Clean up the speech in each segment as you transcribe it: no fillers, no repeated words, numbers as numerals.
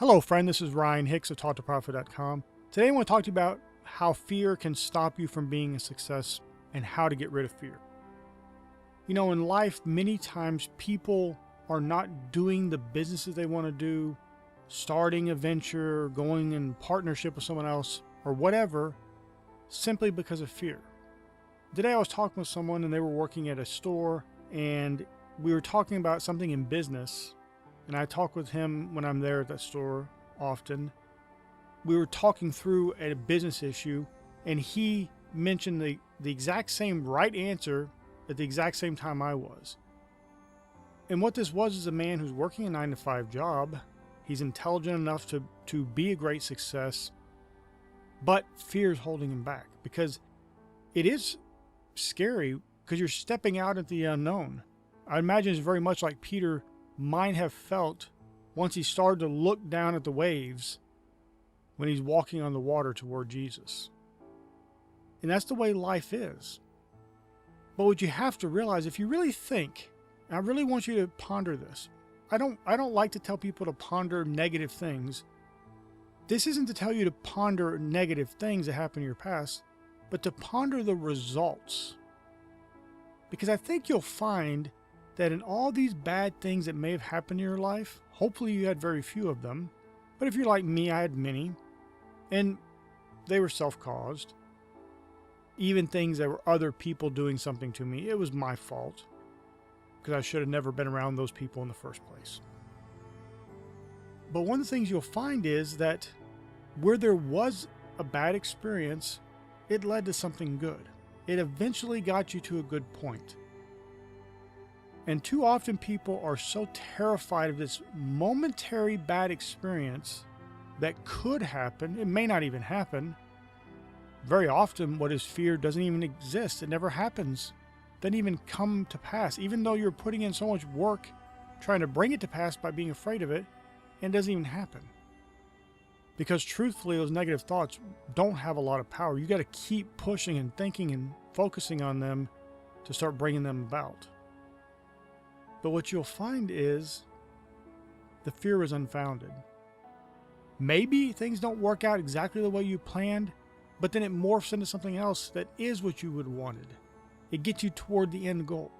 Hello, friend. This is Ryan Hicks of TalkToProfit.com. Today I want to talk to you about how fear can stop you from being a success and how to get rid of fear. You know, in life, many times people are not doing the businesses they want to do, starting a venture, going in partnership with someone else, or whatever, simply because of fear. Today I was talking with someone and they were working at a store, and we were talking about something in business. And I talk with him when I'm there at that store often. We were talking through a business issue, and he mentioned the exact same right answer at the exact same time I was. And what this was is a man who's working a 9-to-5 job. He's intelligent enough to be a great success, but fear is holding him back because it is scary because you're stepping out at the unknown. I imagine it's very much like Peter might have felt once he started to look down at the waves when he's walking on the water toward Jesus. And that's the way life is. But what you have to realize, if you really think, and I really want you to ponder this, I don't like to tell people to ponder negative things. This isn't to tell you to ponder negative things that happened in your past, but to ponder the results. Because I think you'll find that in all these bad things that may have happened in your life, hopefully you had very few of them, but if you're like me, I had many, and they were self-caused. Even things that were other people doing something to me, it was my fault, because I should have never been around those people in the first place. But one of the things you'll find is that where there was a bad experience, it led to something good. It eventually got you to a good point. And too often people are so terrified of this momentary bad experience that could happen. It may not even happen. Very often what is feared doesn't even exist. It never happens. Doesn't even come to pass. Even though you're putting in so much work trying to bring it to pass by being afraid of it, and it doesn't even happen. Because truthfully, those negative thoughts don't have a lot of power. You got to keep pushing and thinking and focusing on them to start bringing them about. But what you'll find is the fear is unfounded. Maybe things don't work out exactly the way you planned, but then it morphs into something else that is what you would have wanted. It gets you toward the end goal.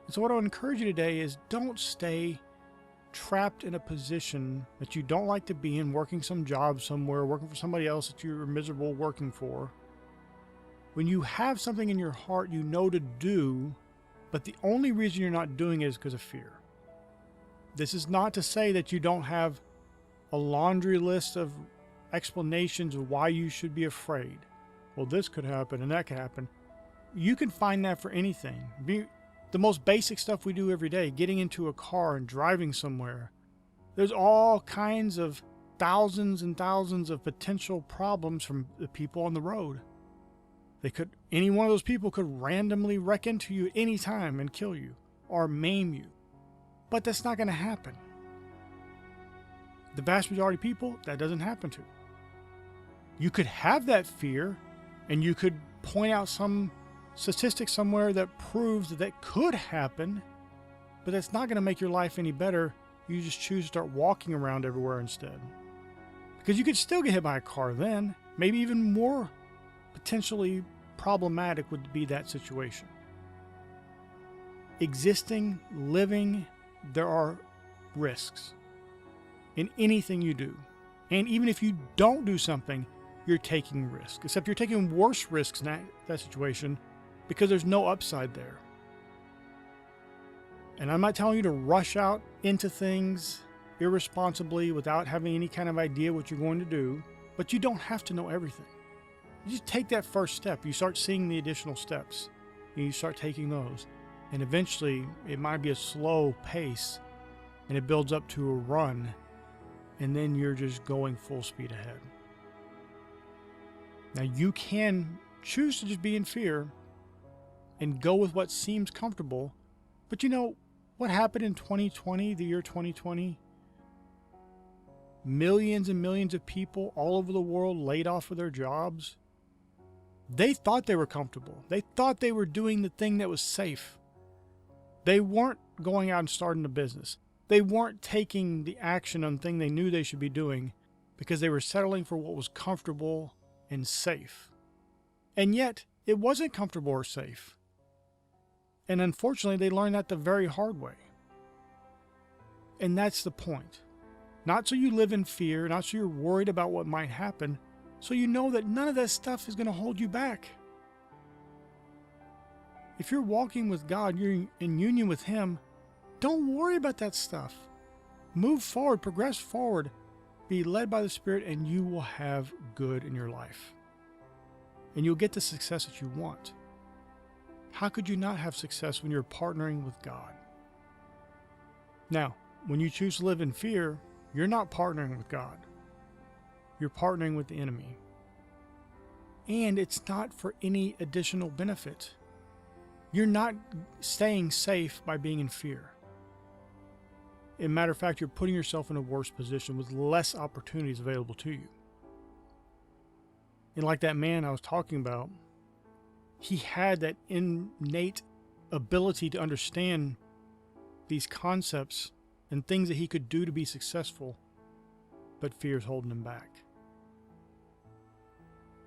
And so what I would encourage you today is don't stay trapped in a position that you don't like to be in, working some job somewhere, working for somebody else that you're miserable working for. When you have something in your heart you know to do, but the only reason you're not doing it is because of fear. This is not to say that you don't have a laundry list of explanations of why you should be afraid. Well, this could happen and that could happen. You can find that for anything. The most basic stuff we do every day, getting into a car and driving somewhere. There's all kinds of thousands and thousands of potential problems from the people on the road. Any one of those people could randomly wreck into you at any time and kill you or maim you. But that's not going to happen. The vast majority of people, that doesn't happen to. You could have that fear and you could point out some statistic somewhere that proves that could happen, but that's not going to make your life any better. You just choose to start walking around everywhere instead. Because you could still get hit by a car then, maybe even more potentially problematic would be that situation. Existing, living, there are risks in anything you do. And even if you don't do something, you're taking risk. Except you're taking worse risks in that situation because there's no upside there. And I'm not telling you to rush out into things irresponsibly without having any kind of idea what you're going to do, but you don't have to know everything. You just take that first step. You start seeing the additional steps. And you start taking those. And eventually, it might be a slow pace, and it builds up to a run, and then you're just going full speed ahead. Now, you can choose to just be in fear and go with what seems comfortable, but you know what happened in 2020, the year 2020? Millions and millions of people all over the world laid off of their jobs. They thought they were comfortable. They thought they were doing the thing that was safe. They weren't going out and starting a business. They weren't taking the action on the thing they knew they should be doing because they were settling for what was comfortable and safe. And yet, it wasn't comfortable or safe. And unfortunately, they learned that the very hard way. And that's the point. Not so you live in fear, not so you're worried about what might happen, so you know that none of that stuff is going to hold you back. If you're walking with God, you're in union with Him, don't worry about that stuff. Move forward, progress forward, be led by the Spirit, and you will have good in your life. And you'll get the success that you want. How could you not have success when you're partnering with God? Now, when you choose to live in fear, you're not partnering with God. You're partnering with the enemy. And it's not for any additional benefit. You're not staying safe by being in fear. As a matter of fact, you're putting yourself in a worse position with less opportunities available to you. And like that man I was talking about, he had that innate ability to understand these concepts and things that he could do to be successful, but fear is holding him back.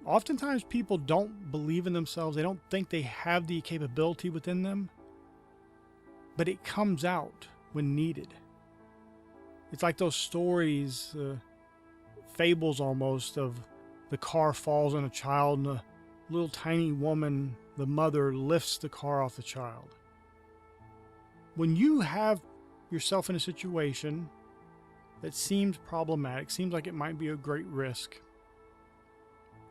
Oftentimes people don't believe in themselves. They don't think they have the capability within them, but it comes out when needed. It's like those stories, fables almost, of the car falls on a child and a little tiny woman, the mother, lifts the car off the child. When you have yourself in a situation that seems problematic, seems like it might be a great risk,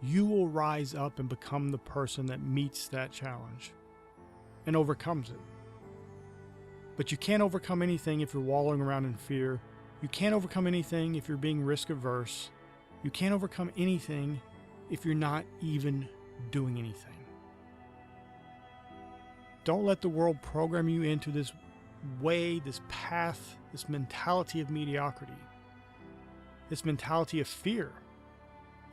you will rise up and become the person that meets that challenge and overcomes it. But you can't overcome anything if you're wallowing around in fear. You can't overcome anything if you're being risk averse. You can't overcome anything if you're not even doing anything. Don't let the world program you into this way, this path, this mentality of mediocrity, this mentality of fear.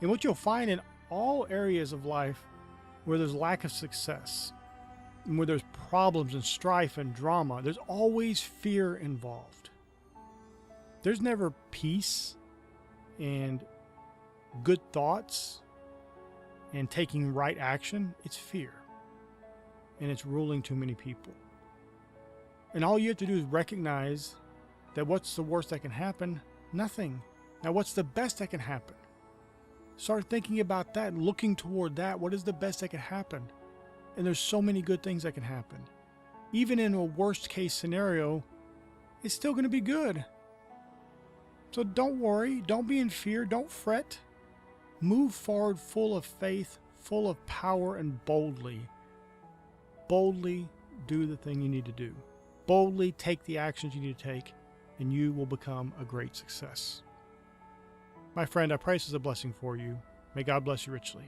And what you'll find in all areas of life where there's lack of success, and where there's problems and strife and drama, there's always fear involved. There's never peace and good thoughts and taking right action. It's fear. And it's ruling too many people. And all you have to do is recognize that what's the worst that can happen? Nothing. Now what's the best that can happen? Start thinking about that, looking toward that. What is the best that can happen? And there's so many good things that can happen. Even in a worst case scenario, it's still going to be good. So don't worry, don't be in fear, don't fret. Move forward full of faith, full of power, and boldly. Boldly do the thing you need to do. Boldly take the actions you need to take, and you will become a great success. My friend, I pray this is a blessing for you. May God bless you richly.